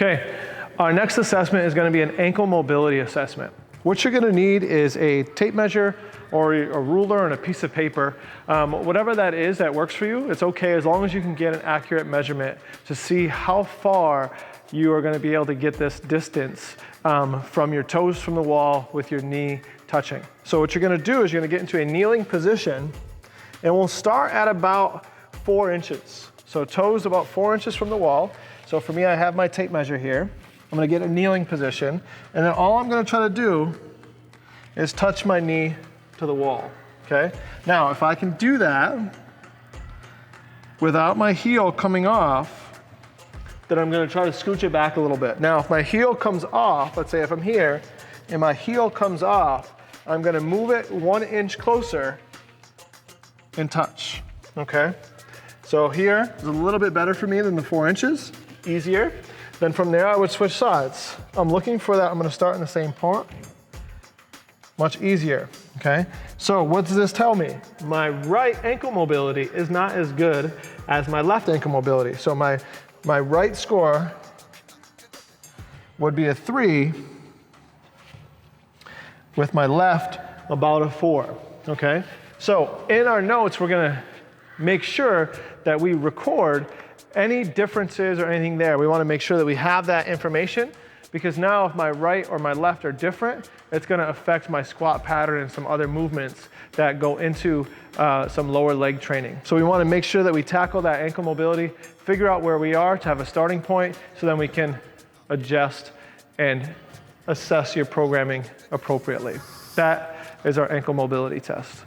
Okay, our next assessment is going to be an ankle mobility assessment. What you're going to need is a tape measure or a ruler and a piece of paper. Whatever that is that works for you, it's okay as long as you can get an accurate measurement to see how far you are going to be able to get this distance from your toes from the wall with your knee touching. So what you're going to do is you're going to get into a kneeling position, and we'll start at about 4 inches. So toes about 4 inches from the wall. So for me, I have my tape measure here. I'm going to get a kneeling position, and then all I'm going to try to do is touch my knee to the wall, okay? Now, if I can do that without my heel coming off, then I'm going to try to scooch it back a little bit. Now, if my heel comes off, let's say if I'm here, and my heel comes off, I'm going to move it 1 inch closer and touch, okay? So here is a little bit better for me than the 4 inches, easier. Then from there, I would switch sides. I'm looking for that. I'm going to start in the same point. Much easier, okay? So what does this tell me? My right ankle mobility is not as good as my left ankle mobility. So my right score would be a 3, with my left about a 4, okay? So in our notes, we're going to make sure that we record any differences or anything there. We want to make sure that we have that information, because now if my right or my left are different, it's going to affect my squat pattern and some other movements that go into some lower leg training. So we want to make sure that we tackle that ankle mobility, figure out where we are to have a starting point, so then we can adjust and assess your programming appropriately. That is our ankle mobility test.